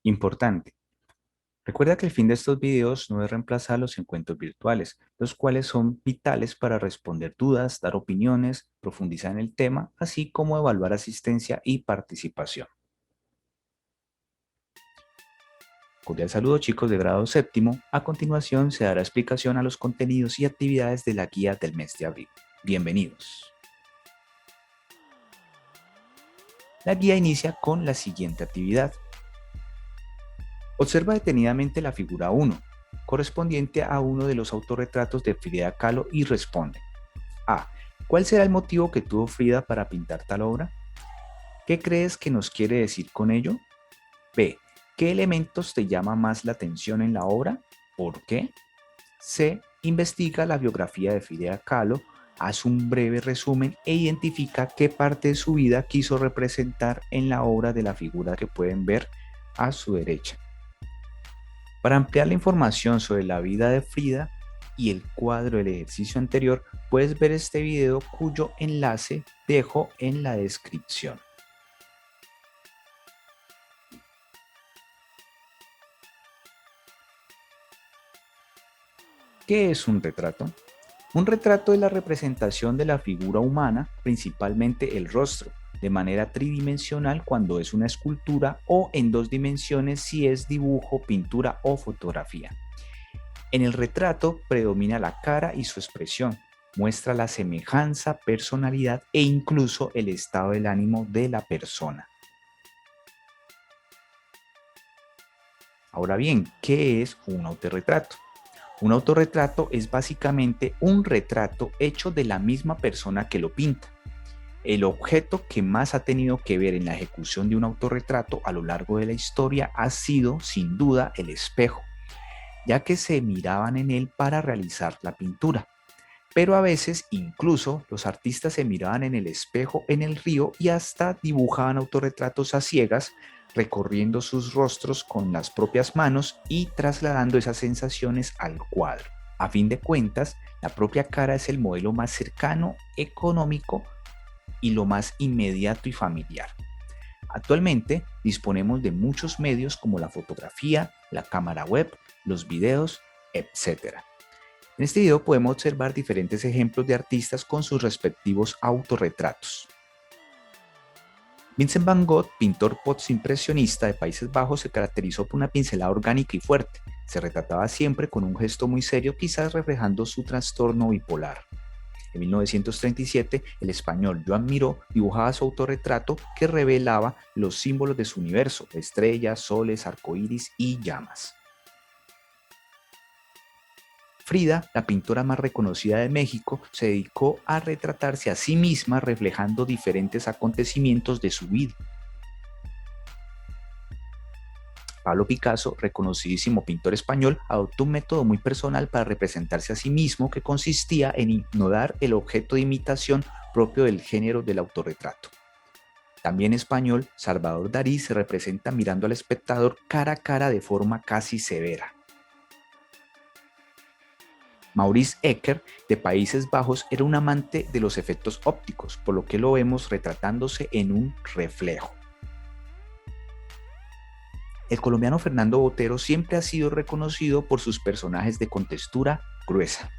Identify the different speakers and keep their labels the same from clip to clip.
Speaker 1: Importante. Recuerda que el fin de estos videos no es reemplazar los encuentros virtuales, los cuales son vitales para responder dudas, dar opiniones, profundizar en el tema, así como evaluar asistencia y participación. Cordial saludo chicos de grado séptimo. A continuación se dará explicación a los contenidos y actividades de la guía del mes de abril. Bienvenidos. La guía inicia con la siguiente actividad. Observa detenidamente la figura 1, correspondiente a uno de los autorretratos de Frida Kahlo y responde. A. ¿Cuál será el motivo que tuvo Frida para pintar tal obra? ¿Qué crees que nos quiere decir con ello? B. ¿Qué elementos te llama más la atención en la obra? ¿Por qué? C. Investiga la biografía de Frida Kahlo, haz un breve resumen e identifica qué parte de su vida quiso representar en la obra de la figura que pueden ver a su derecha. Para ampliar la información sobre la vida de Frida y el cuadro del ejercicio anterior, puedes ver este video cuyo enlace dejo en la descripción. ¿Qué es un retrato? Un retrato es la representación de la figura humana, principalmente el rostro, de manera tridimensional cuando es una escultura o en dos dimensiones si es dibujo, pintura o fotografía. En el retrato predomina la cara y su expresión, muestra la semejanza, personalidad e incluso el estado del ánimo de la persona. Ahora bien, ¿qué es un autorretrato? Un autorretrato es básicamente un retrato hecho de la misma persona que lo pinta. El objeto que más ha tenido que ver en la ejecución de un autorretrato a lo largo de la historia ha sido, sin duda, el espejo, ya que se miraban en él para realizar la pintura. Pero a veces incluso los artistas se miraban en el espejo en el río y hasta dibujaban autorretratos a ciegas, recorriendo sus rostros con las propias manos y trasladando esas sensaciones al cuadro. A fin de cuentas, la propia cara es el modelo más cercano, económico y lo más inmediato y familiar. Actualmente disponemos de muchos medios como la fotografía, la cámara web, los videos, etc. En este video podemos observar diferentes ejemplos de artistas con sus respectivos autorretratos. Vincent van Gogh, pintor postimpresionista de Países Bajos, se caracterizó por una pincelada orgánica y fuerte. Se retrataba siempre con un gesto muy serio, quizás reflejando su trastorno bipolar. En 1937, el español Joan Miró dibujaba su autorretrato que revelaba los símbolos de su universo: estrellas, soles, arcoíris y llamas. Frida, la pintora más reconocida de México, se dedicó a retratarse a sí misma reflejando diferentes acontecimientos de su vida. Pablo Picasso, reconocidísimo pintor español, adoptó un método muy personal para representarse a sí mismo que consistía en ignorar el objeto de imitación propio del género del autorretrato. También español, Salvador Dalí se representa mirando al espectador cara a cara de forma casi severa. Maurice Ecker, de Países Bajos, era un amante de los efectos ópticos, por lo que lo vemos retratándose en un reflejo. El colombiano Fernando Botero siempre ha sido reconocido por sus personajes de contextura gruesa.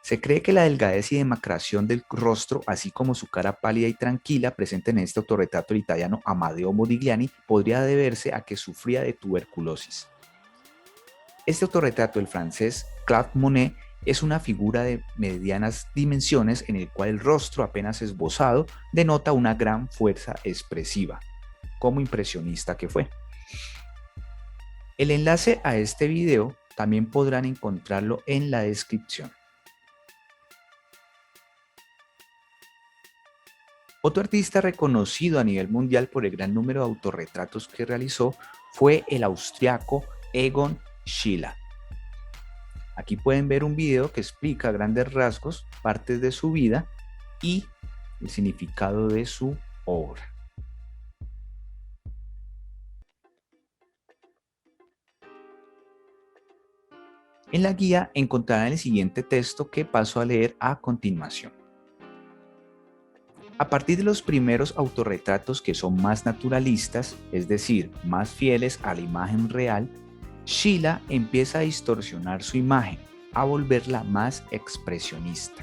Speaker 1: Se cree que la delgadez y demacración del rostro, así como su cara pálida y tranquila presente en este autorretrato del italiano Amadeo Modigliani, podría deberse a que sufría de tuberculosis. Este autorretrato del francés Claude Monet es una figura de medianas dimensiones en el cual el rostro apenas esbozado denota una gran fuerza expresiva, como impresionista que fue. El enlace a este video también podrán encontrarlo en la descripción. Otro artista reconocido a nivel mundial por el gran número de autorretratos que realizó fue el austriaco Egon Schiele. Aquí pueden ver un video que explica a grandes rasgos partes de su vida y el significado de su obra. En la guía encontrarán el siguiente texto que paso a leer a continuación. A partir de los primeros autorretratos que son más naturalistas, es decir, más fieles a la imagen real, Sheila empieza a distorsionar su imagen, a volverla más expresionista.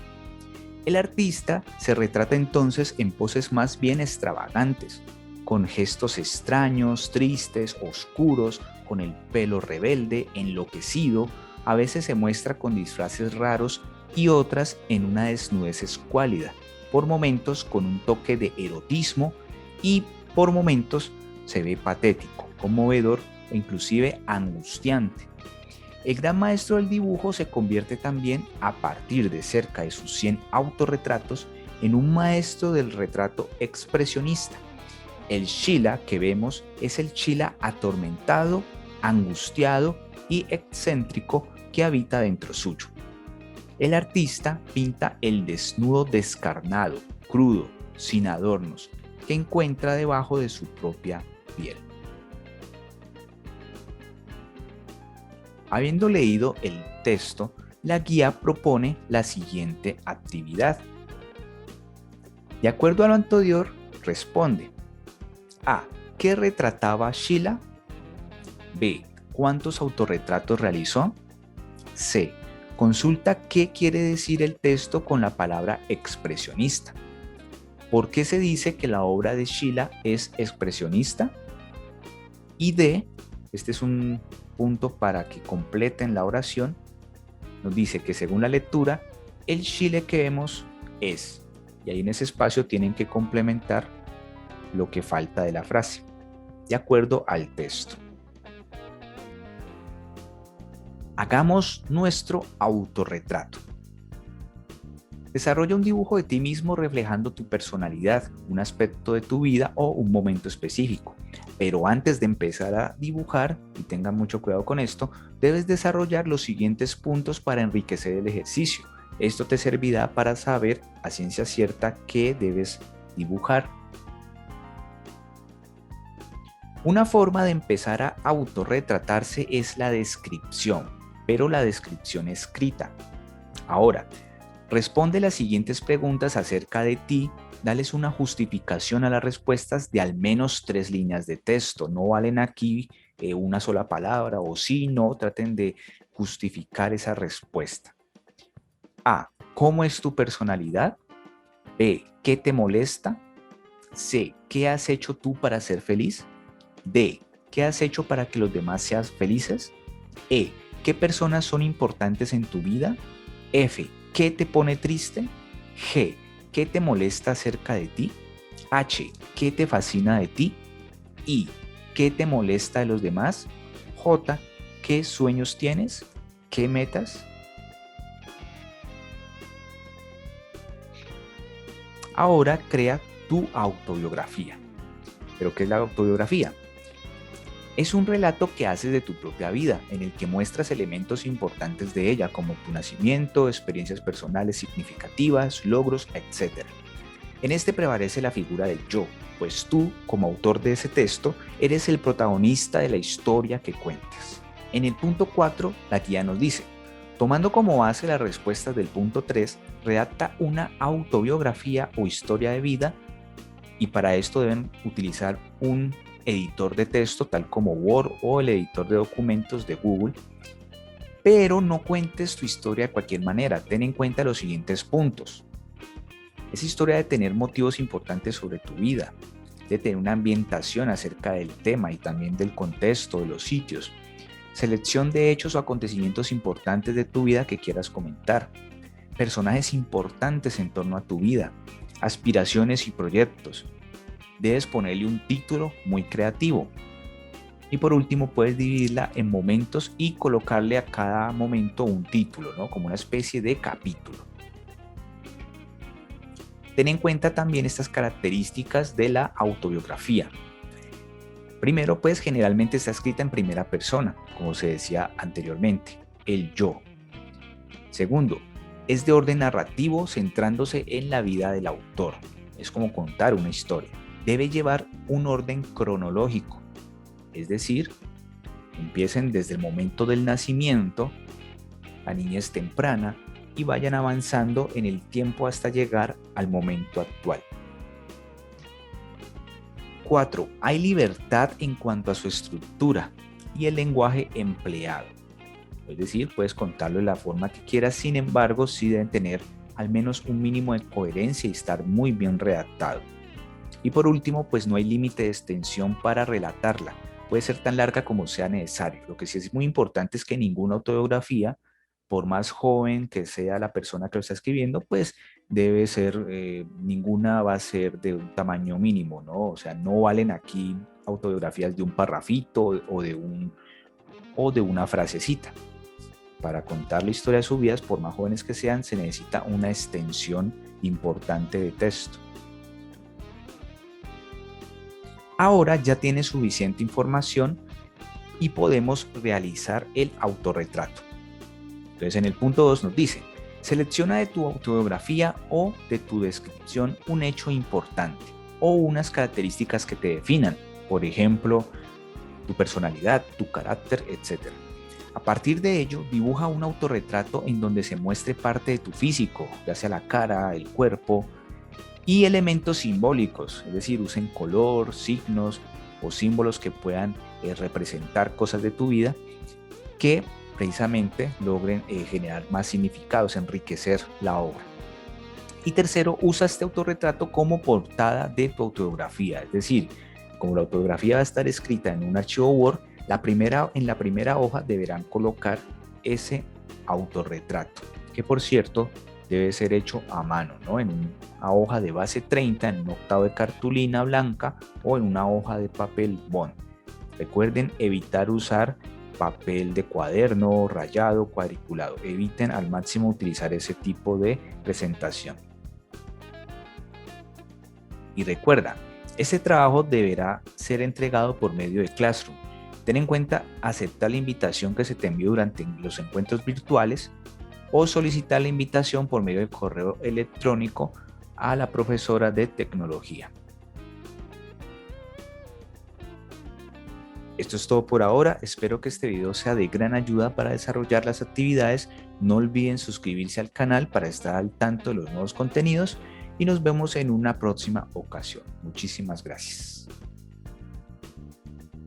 Speaker 1: El artista se retrata entonces en poses más bien extravagantes, con gestos extraños, tristes, oscuros, con el pelo rebelde, enloquecido, a veces se muestra con disfraces raros y otras en una desnudez escuálida, por momentos con un toque de erotismo y por momentos se ve patético, conmovedor e inclusive angustiante. El gran maestro del dibujo se convierte también, a partir de cerca de sus 100 autorretratos, en un maestro del retrato expresionista. El Sheila que vemos es el Sheila atormentado, angustiado y excéntrico que habita dentro suyo. El artista pinta el desnudo descarnado, crudo, sin adornos, que encuentra debajo de su propia piel. Habiendo leído el texto, la guía propone la siguiente actividad. De acuerdo a lo anterior, responde: A. ¿Qué retrataba Sheila? B. ¿Cuántos autorretratos realizó? C. Consulta qué quiere decir el texto con la palabra expresionista. ¿Por qué se dice que la obra de Sheila es expresionista? Y D. Este es un punto para que completen la oración. Nos dice que según la lectura, el Sheila que vemos es, y ahí en ese espacio tienen que complementar lo que falta de la frase, de acuerdo al texto. Hagamos nuestro autorretrato. Desarrolla un dibujo de ti mismo reflejando tu personalidad, un aspecto de tu vida o un momento específico. Pero antes de empezar a dibujar, y tengan mucho cuidado con esto, debes desarrollar los siguientes puntos para enriquecer el ejercicio. Esto te servirá para saber a ciencia cierta qué debes dibujar. Una forma de empezar a autorretratarse es la descripción, pero la descripción escrita. Ahora, responde las siguientes preguntas acerca de ti. Dales una justificación a las respuestas de al menos 3 líneas de texto. No valen aquí una sola palabra o sí, no, traten de justificar esa respuesta. A. ¿Cómo es tu personalidad? B. ¿Qué te molesta? C. ¿Qué has hecho tú para ser feliz? D. ¿Qué has hecho para que los demás sean felices? E. ¿Qué personas son importantes en tu vida? F. ¿Qué te pone triste? G. ¿Qué te molesta acerca de ti? H. ¿Qué te fascina de ti? I. ¿Qué te molesta de los demás? J. ¿Qué sueños tienes? ¿Qué metas? Ahora crea tu autobiografía. ¿Pero qué es la autobiografía? Es un relato que haces de tu propia vida, en el que muestras elementos importantes de ella, como tu nacimiento, experiencias personales significativas, logros, etc. En este prevalece la figura del yo, pues tú, como autor de ese texto, eres el protagonista de la historia que cuentas. En el punto 4, la guía nos dice: tomando como base las respuestas del punto 3, redacta una autobiografía o historia de vida, y para esto deben utilizar un editor de texto tal como Word o el editor de documentos de Google, pero no cuentes tu historia de cualquier manera. Ten en cuenta los siguientes puntos. Esa historia debe tener motivos importantes sobre tu vida, debe tener una ambientación acerca del tema y también del contexto de los sitios, selección de hechos o acontecimientos importantes de tu vida que quieras comentar, personajes importantes en torno a tu vida, aspiraciones y proyectos. Debes ponerle un título muy creativo. Y por último, puedes dividirla en momentos y colocarle a cada momento un título, ¿no? Como una especie de capítulo. Ten en cuenta también estas características de la autobiografía. Primero, pues generalmente está escrita en primera persona, como se decía anteriormente, el yo. Segundo, es de orden narrativo, centrándose en la vida del autor. Es como contar una historia. Debe llevar un orden cronológico, es decir, empiecen desde el momento del nacimiento, la niñez temprana, y vayan avanzando en el tiempo hasta llegar al momento actual. 4. Hay libertad en cuanto a su estructura y el lenguaje empleado. Es decir, puedes contarlo de la forma que quieras, sin embargo, sí deben tener al menos un mínimo de coherencia y estar muy bien redactado. Y por último, pues no hay límite de extensión para relatarla. Puede ser tan larga como sea necesario. Lo que sí es muy importante es que ninguna autobiografía, por más joven que sea la persona que lo está escribiendo, pues debe ser, ninguna va a ser de un tamaño mínimo, ¿no? O sea, no valen aquí autobiografías de un parrafito o de una frasecita. Para contar la historia de sus vidas, por más jóvenes que sean, se necesita una extensión importante de texto. Ahora ya tienes suficiente información y podemos realizar el autorretrato. Entonces en el punto 2 nos dice, selecciona de tu autobiografía o de tu descripción un hecho importante o unas características que te definan, por ejemplo, tu personalidad, tu carácter, etc. A partir de ello, dibuja un autorretrato en donde se muestre parte de tu físico, ya sea la cara, el cuerpo, y elementos simbólicos, es decir, usen color, signos o símbolos que puedan representar cosas de tu vida que precisamente logren generar más significados, enriquecer la obra. Y tercero, usa este autorretrato como portada de tu autobiografía, es decir, como la autobiografía va a estar escrita en un archivo Word, en la primera hoja deberán colocar ese autorretrato, que por cierto debe ser hecho a mano, ¿no? En una hoja de base 30, en un octavo de cartulina blanca o en una hoja de papel bond. Recuerden evitar usar papel de cuaderno, rayado, cuadriculado. Eviten al máximo utilizar ese tipo de presentación. Y recuerda, ese trabajo deberá ser entregado por medio de Classroom. Ten en cuenta aceptar la invitación que se te envió durante los encuentros virtuales o solicitar la invitación por medio de correo electrónico a la profesora de tecnología. Esto es todo por ahora, espero que este video sea de gran ayuda para desarrollar las actividades. No olviden suscribirse al canal para estar al tanto de los nuevos contenidos y nos vemos en una próxima ocasión. Muchísimas gracias.